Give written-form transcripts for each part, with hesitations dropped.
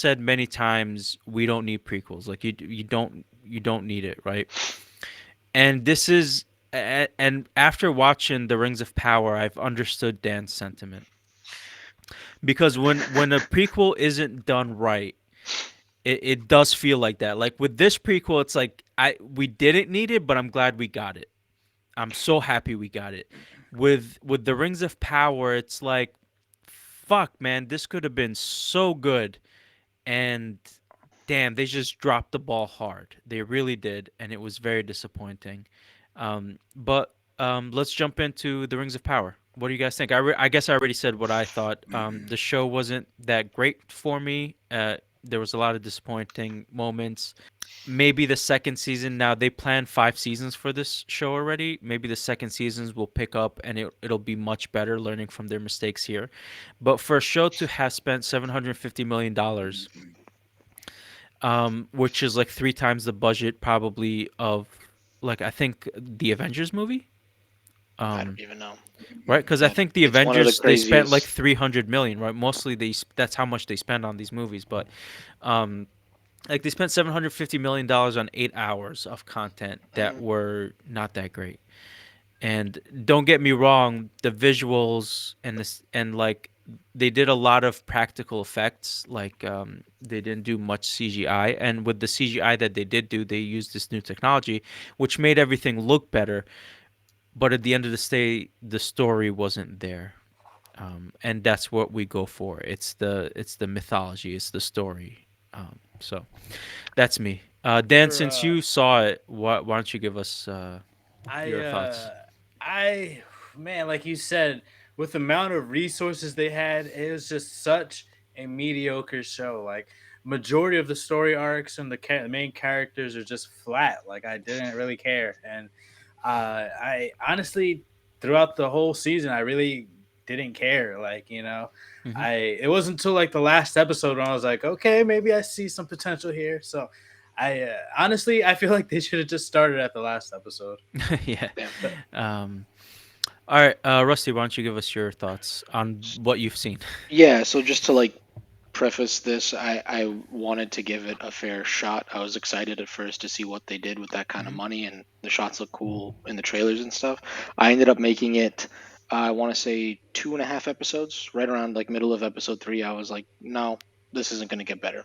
said many times we don't need prequels. Like you don't need it, right? And this is and after watching The Rings of Power, I've understood Dan's sentiment because when a prequel isn't done right, it does feel like that. Like with this prequel, it's like we didn't need it, but I'm glad we got it. I'm so happy we got it. With the Rings of Power, it's like fuck, man, this could have been so good, and damn, they just dropped the ball hard. They really did, and it was very disappointing. But let's jump into the Rings of Power. What do you guys think? I guess I already said what I thought. The show wasn't that great for me. There was a lot of disappointing moments. Maybe the second season. Now they planned 5 seasons for this show already. Maybe the second seasons will pick up and it'll be much better, learning from their mistakes here. But for a show to have spent $750 million, which is like 3 times the budget probably of, like, I think the Avengers movie. I don't Um, even know. right? Because I But think the it's one of the Avengers they spent like craziest. 300 million, right? Mostly that's how much they spend on these movies, but um, like they spent $750 million on 8 hours of content that Mhm. were not that great. And don't get me wrong, the visuals and this and like they did a lot of practical effects. Like they didn't do much CGI, and with the CGI that they did do, they used this new technology, which made everything look better. But at the end of the day, the story wasn't there, and that's what we go for. It's the mythology, it's the story. So that's me. Dan, For since you saw it, why don't you give us I your thoughts? I man, like you said, with the amount of resources they had, it was just such a mediocre show. Like majority of the story arcs and the main characters are just flat. Like I didn't really care, and I honestly throughout the whole season, I really didn't care. Like Hmm. it wasn't until like the last episode when I was like, okay, maybe I see some potential here. So I honestly I feel like they should have just started at the last episode. Yeah. Yeah. But Um, all right, Rusty, why don't you give us your thoughts on what you've seen? Yeah, so just to like preface this, I wanted to give it a fair shot. I was excited at first to see what they did with that kind of Hmm. money, and the shots look cool in the trailers and stuff. I ended up making it, I want to say 2.5 episodes, right around like middle of episode 3. I was like, no, this isn't going to get better.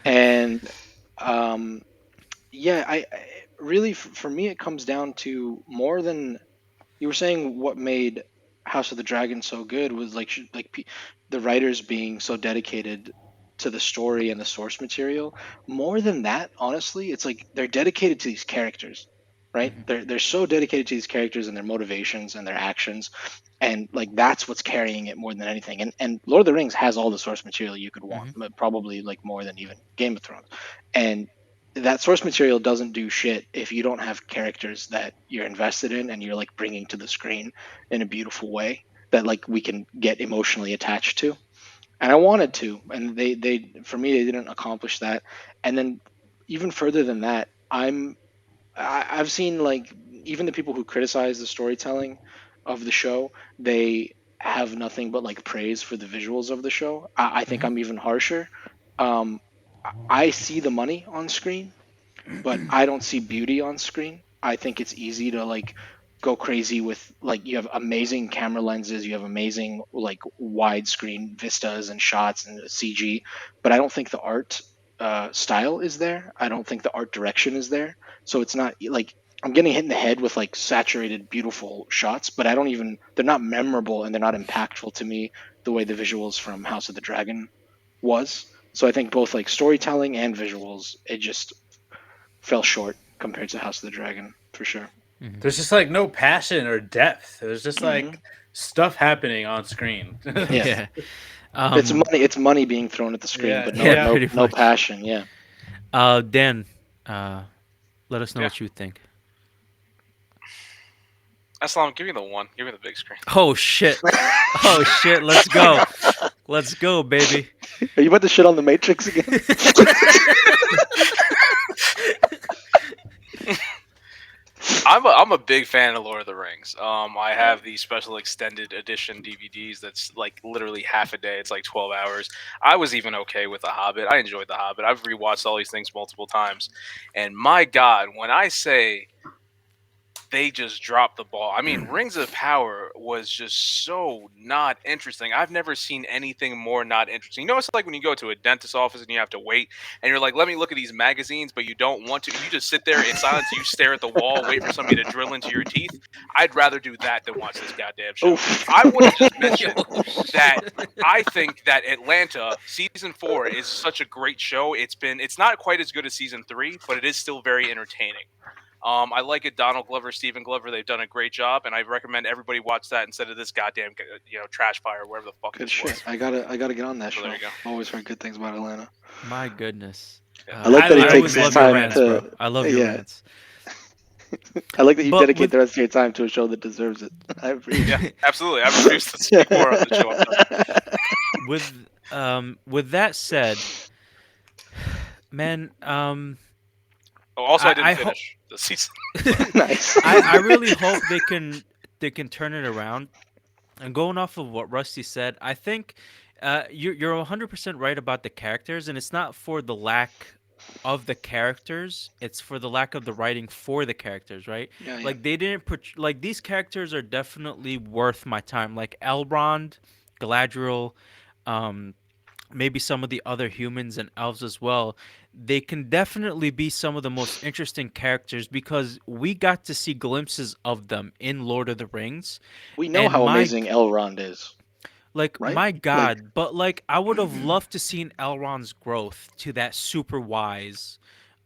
And um, yeah, I really, for me, it comes down to more than you were saying. What made House of the Dragon so good was like the writers being so dedicated to the story and the source material. More than that, honestly, it's like they're dedicated to these characters, right? Hmm. They're so dedicated to these characters and their motivations and their actions, and like that's what's carrying it more than anything. And Lord of the Rings has all the source material you could want, Hmm. but probably like more than even Game of Thrones, and that source material doesn't do shit if you don't have characters that you're invested in and you're like bringing to the screen in a beautiful way that like we can get emotionally attached to. And I wanted to, and they for me they didn't accomplish that. And then even further than that, I've seen like even the people who criticize the storytelling of the show, they have nothing but like praise for the visuals of the show. I think Hmm. I'm even harsher. um I see the money on screen, but I don't see beauty on screen. I think it's easy to like go crazy with like you have amazing camera lenses, you have amazing like widescreen vistas and shots and CG, but I don't think the art style is there. I don't think the art direction is there. So it's not like I'm getting hit in the head with like saturated, beautiful shots, but I don't even they're not memorable and they're not impactful to me the way the visuals from House of the Dragon was. So I think both like storytelling and visuals, it just fell short compared to House of the Dragon for sure. Hmm. there's just like no passion or depth. There's just Hmm. like stuff happening on screen. Yeah, Yeah. it's Um. money. It's money being thrown at the screen, Yeah, but no, Yeah. yeah. no, Pretty no much. passion. Yeah. Dan. Uh. Let us know Yeah. what you think. Eslam, give me the one. Give me the big screen. Oh shit. Oh shit. Let's go. Let's go, baby. Are you about to shit on the Matrix again? I'm a big fan of Lord of the Rings. I have the special extended edition DVDs that's like literally half a day. It's like 12 hours. I was even okay with The Hobbit. I enjoyed The Hobbit. I've rewatched all these things multiple times, and my God, when I say they just dropped the ball. I mean, Rings of Power was just so not interesting. I've never seen anything more not interesting. You know, it's like when you go to a dentist's office and you have to wait, and you're like, "Let me look at these magazines," but you don't want to. You just sit there in silence. You stare at the wall, wait for somebody to drill into your teeth. I'd rather do that than watch this goddamn show. Oof. I want to just mention Yo, that shit. I think that Atlanta season 4 is such a great show. It's not quite as good as season 3, but it is still very entertaining. I like it. Donald Glover, Stephen Glover, they've done a great job, and I recommend everybody watch that instead of this goddamn, trash fire, wherever the fuck Good this was. shit. I gotta get on that So show. there you go. Always heard good things about Atlanta. My goodness. Yeah. I like that he I takes always his love your time rants, to. bro. I love your Yeah, rants. I like that you But dedicate with the rest of your time to a show that deserves it. I Yeah, appreciate. absolutely. I refuse to speak more on the show. I'm sorry. with that said, man, Oh, also, I I didn't hope finish the season. Nice. I really hope they can turn it around. And going off of what Rusty said, I think you're 100% right about the characters, and it's not for the lack of the characters; it's for the lack of the writing for the characters, right? Yeah, yeah. Like they didn't put like these characters are definitely worth my time, like Elrond, Galadriel, um, maybe some of the other humans and elves as well. They can definitely be some of the most interesting characters because we got to see glimpses of them in Lord of the Rings, We know and how amazing Elrond is, right? my Like, God, but like I would have loved to seen Elrond's growth to that super wise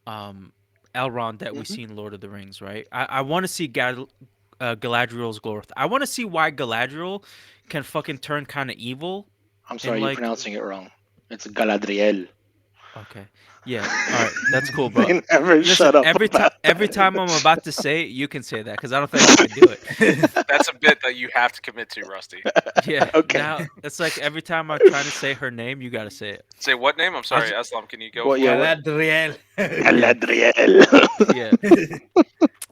um Elrond that we mhm. see in Lord of the Rings, right? I want to see Galadriel's growth. I want to see why Galadriel can fucking turn kind of evil I'm and sorry, you're like pronouncing it wrong. It's Galadriel. okay. Yeah. All right. That's cool, bro. They never Listen, shut up about every time I'm that. about to say it, you can say that cuz I don't think I can do it. That's a bit that you have to commit to, Rusty. Yeah. Okay. Now, it's like every time I'm trying to say her name, you got to say it. Say what name? I'm I'll sorry, just, Eslam. Can you go Well, for yeah. it? What? Galadriel. yeah. Galadriel. Yeah.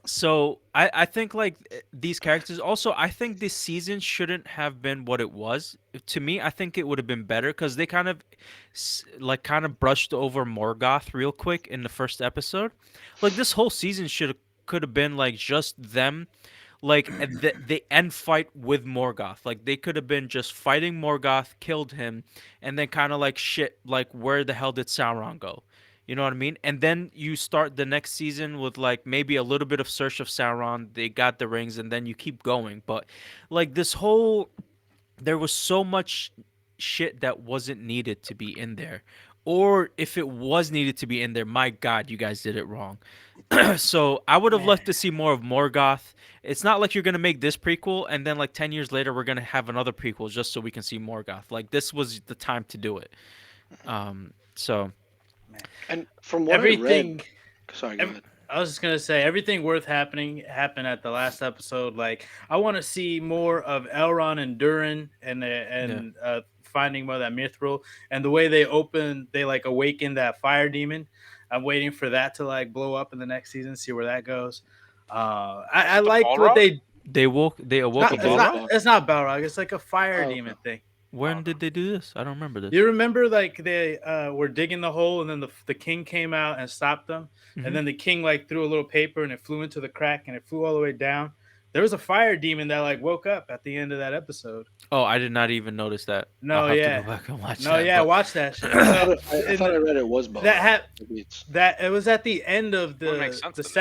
So, I think like these characters also I think this season shouldn't have been what it was. To me, I think it would have been better cuz they kind of kind of brushed over Morgoth real quick in the first episode. Like this whole season should could have been like just them like the end fight with Morgoth. Like they could have been just fighting Morgoth, killed him, and then kind of like shit. Like where the hell did Sauron go? You know what I mean? And then you start the next season with like maybe a little bit of Search of Sauron. They got the rings, and then you keep going. But like this whole, there was so much shit that wasn't needed to be in there. Or if it was needed to be in there, my God, you guys did it wrong. So I would have Man. loved to see more of Morgoth. It's not like you're gonna make this prequel and then like 10 years later we're gonna have another prequel just so we can see Morgoth. Like this was the time to do it. So Man. And from what I read, Everything. sorry, go ahead. I was just gonna say everything worth happening happened at the last episode. Like I want to see more of Elrond and Durin yeah, and finding more of that mithril and the way they open, they like awaken that fire demon. I'm waiting for that to like blow up in the next season. See where that goes. I The liked what Balrog? they. they awoke Not, a The it's not. Balrog. Balrog. It's not Balrog. It's like a fire Oh, demon okay. thing. When Okay. did they do this? I don't remember this. You remember like they were digging the hole and then the king came out and stopped them, and Hmm. then the king like threw a little paper and it flew into the crack and it flew all the way down. There was a fire demon that like woke up at the end of that episode. Oh, I did not even notice that. I'll No, have to go yeah, back and watch no, that. yeah. But Watch that shit. I thought So I thought I read it was Balrog. that had Maybe it's that it was at the end of Would make sense the to me.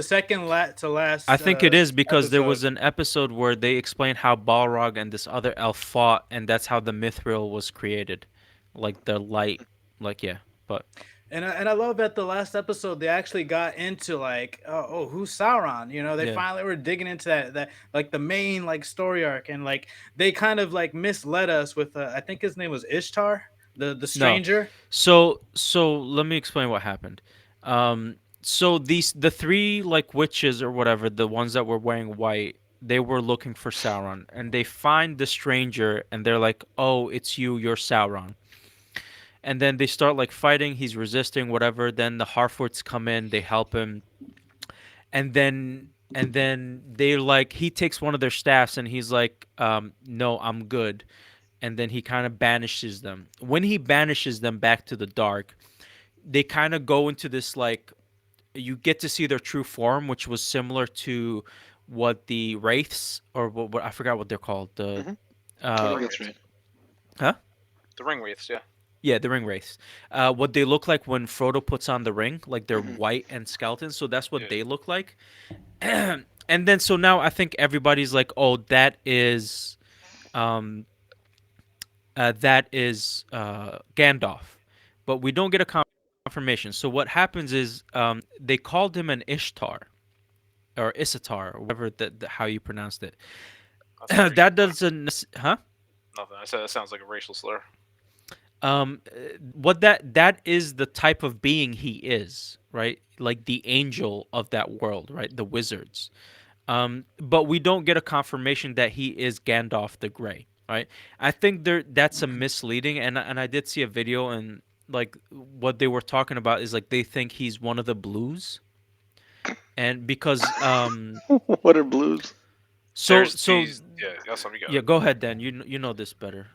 second to last I think it is because there episode. was an episode where they explained how Balrog and this other elf fought, and that's how the Mithril was created, like the light, like yeah. But And I love that the last episode they actually got into like who's Sauron, you know, they yeah, finally were digging into that like the main like story arc, and like they kind of like misled us with I think his name was Ishtar, the no. stranger. So let me explain what happened. So the three like witches or whatever, the ones that were wearing white, they were looking for Sauron, and they find the stranger, and they're like, "Oh, it's you. You're Sauron." And then they start like fighting. He's resisting, whatever. Then the Harfoots come in. They help him, and then and then they like he takes one of their staffs and he's like, no, I'm good. And then he kind of banishes them. When he banishes them back to the dark, they kind of go into this like you get to see their true form, which was similar to what the wraiths or what I forgot what they're called. The Hmm. I The uh, think ring that's wraiths. right. huh? The ring wraiths. Yeah. Yeah, the ring wraiths. What they look like when Frodo puts on the ring, like they're Hmm. white and skeletons. So that's what Yeah. they look like. And then so now I think everybody's like, oh, um, that is Gandalf, but we don't get a confirmation. So what happens is they called him an Ishtar or Isatar or whatever how you pronounced it. That's a racial That slur. doesn't, huh? Nothing. I said that sounds like a racial slur. What that is the type of being he is, right? Like the angel of that world, right? The wizards. But we don't get a confirmation that he is Gandalf the Grey, right? I think that's a misleading, and I did see a video and like what they were talking about is like they think he's one of the blues, and because What are blues? There's so these. Yeah. That's something you got yeah, it. go ahead, Dan. You know this better.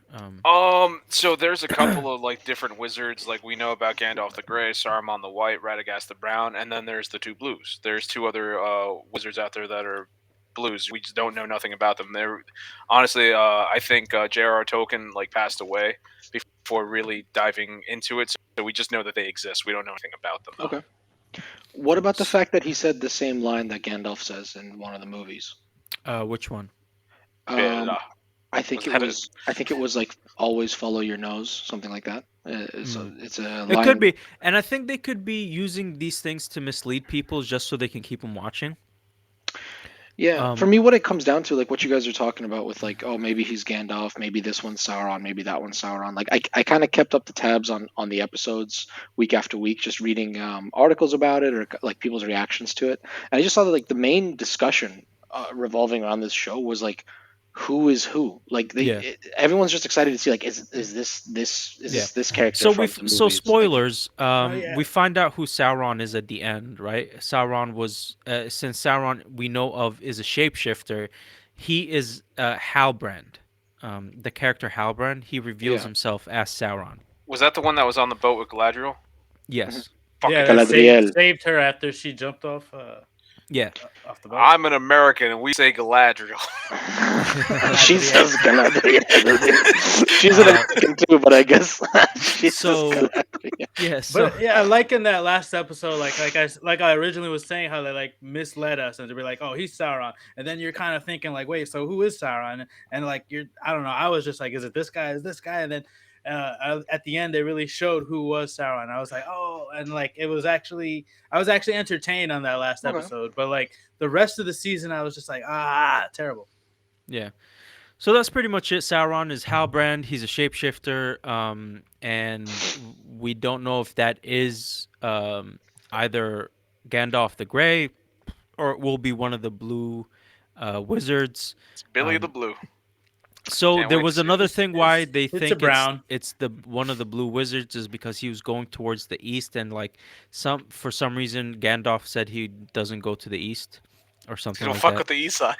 So there's a couple of like different wizards. Like we know about Gandalf the Grey, Saruman the White, Radagast the Brown, and then there's the two blues. There's two other wizards out there that are blues. We just don't know nothing about them. They're honestly, I think J.R.R. Tolkien like passed away before really diving into it. So we just know that they exist. We don't know anything about them though. Okay. What about the S- fact that he said the same line that Gandalf says in one of the movies? which one? Um, Bela. I Was think it that was. I think it was like always follow your nose, something like that. Hmm. It's a It could line. be, and I think they could be using these things to mislead people just so they can keep them watching. Yeah, for Um, me, what it comes down to, like what you guys are talking about with like, oh, maybe he's Gandalf, maybe this one's Sauron, maybe that one's Sauron. Like, I kind of kept up the tabs on the episodes week after week, just reading articles about it or like people's reactions to it. And I just saw that like the main discussion revolving around this show was like, who is who? Like yeah. everyone's just excited to see like, Yeah. this character So from the so movies? Like, spoilers. Oh yeah. We find out who Sauron is at the end, right? Sauron was since Sauron we know of is a shapeshifter, he is Halbrand. The character Halbrand, he reveals yeah, himself as Sauron. Was that the one that was on the boat with Galadriel? mhm. Yes. Yeah, Fucking that idiot. Galadriel. saved her after she jumped Yeah. off the boat. I'm an American and we say Galadriel. She Galadriel. says Galadriel. She's an Uh, American too, but I guess she says so Galadriel. yeah. So But yeah, I like in that last episode, like I originally was saying how they like misled us and to be like, oh, he's Sauron, and then you're kind of thinking like, wait, so who is Sauron? And like I don't know, I was just like, is it this guy? Is this guy? And then at the end, they really showed who was Sauron. I was like, oh, and like I was actually entertained on that last Okay. episode, but like the rest of the season, I was just like, terrible. yeah. So that's pretty much it. Sauron is Halbrand. He's a shapeshifter, and we don't know if that is either Gandalf the Grey or it will be one of the blue wizards. It's Billy the Um, Blue. so Can't there wait to was see it. another thing why they It's a think brown. it's the one of the blue wizards is because he was going towards the east and like for some reason Gandalf said he doesn't go to the east or You something don't like fuck that. with the east side.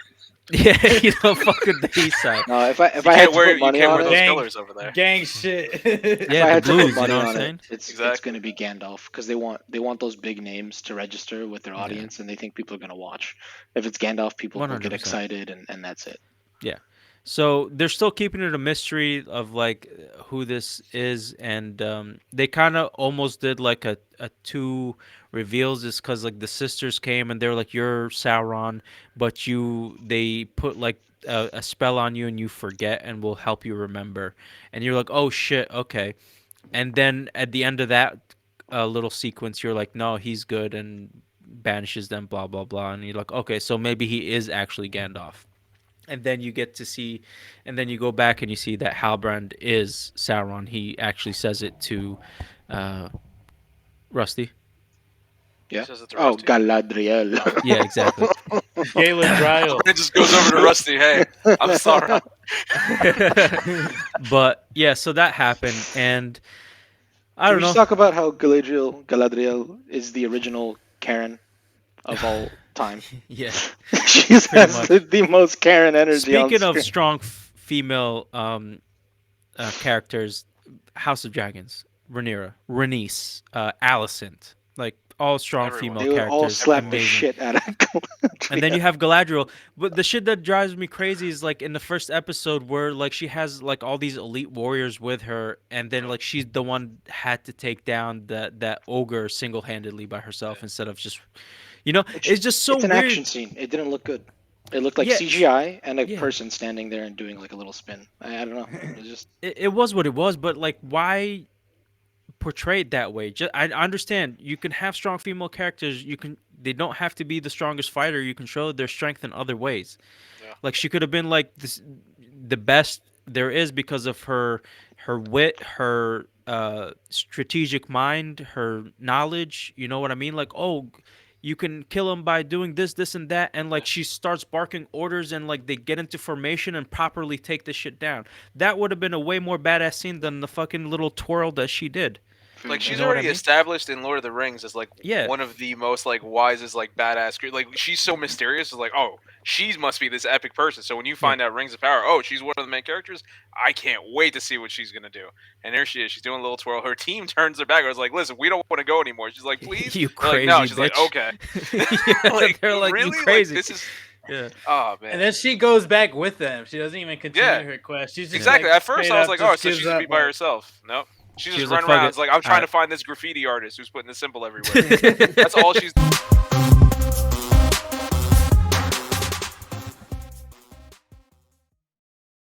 Yeah, you don't fuck with the east side. No, if You I had can't to put wear money on those it, Gang, colors over there. gang shit. if Yeah, I the had to put blues. You money know what I'm on it, saying? it's Exactly. going to be Gandalf because they want those big names to register with their Yeah, audience and they think people are going to watch. If it's Gandalf, people will get 100%. excited and that's it. Yeah. So they're still keeping it a mystery of like who this is, and they kind of almost did like a two reveals, is because like the sisters came and they're like you're Sauron, but they put like a spell on you and you forget, and will help you remember, and you're like oh shit okay, and then at the end of that little sequence you're like no he's good and banishes them blah blah blah, and you're like okay so maybe he is actually Gandalf. And then you get to see, and then you go back and you see that Halbrand is Sauron. He actually says it to uh, Rusty. Yeah. Says it to Oh, Rusty. Galadriel. Oh. Yeah, exactly. Galadriel. It just goes over to Rusty. Hey, I'm sorry. But yeah, so that happened, and I Can don't we just know. talk about how Galadriel is the original Karen of all time. Yeah, She pretty has much. the most Karen energy on Speaking of screen. strong female characters, House of Dragons, Rhaenyra, Rhaenys, Alicent, like all strong Everyone. female They would all characters, slap the amazing. shit out of And then Galadriel. you have Galadriel. But the shit that drives me crazy is like in the first episode where like she has like all these elite warriors with her, and then like she's the one had to take down that ogre single handedly by herself instead of just, It's it's just so it's an weird. action scene. It didn't look good. It looked like Yeah, CGI and a yeah. person standing there and doing like a little spin. I don't know. It was just It was what it was, but like why portray it that way? I understand you can have strong female characters. They don't have to be the strongest fighter. You can show their strength in other ways. Yeah. Like she could have been like this, the best there is because of her wit, her strategic mind, her knowledge. You know what I mean? Like, oh, you can kill him by doing this, this, and that, and like she starts barking orders, and like they get into formation and properly take this shit down. That would have been a way more badass scene than the fucking little twirl that she did. Like You she's know what I already mean? established in Lord of the Rings as like Yeah. one of the most like wisest like badass. Like she's so mysterious. It's like, oh, she must be this epic person. So when you find out Rings of Power, oh, she's one of the main characters. I can't wait to see what she's gonna do. And there she is. She's doing a little twirl. Her team turns their back. I was like, listen, we don't want to go anymore. She's like, please. You They're like, crazy no. She's bitch. like, okay. Yeah, Like they're like, really? you crazy. Like this is. Yeah. Oh man. And then she goes back with them. She doesn't even continue Yeah. her quest. She's just Exactly. like, At first, straight I was up like, just oh, so gives she's gonna be up, by like- herself. Nope. She She just was like, running fuck around. it. It's like, I'm trying Alright. to find this graffiti artist who's putting the symbol everywhere. That's all she's.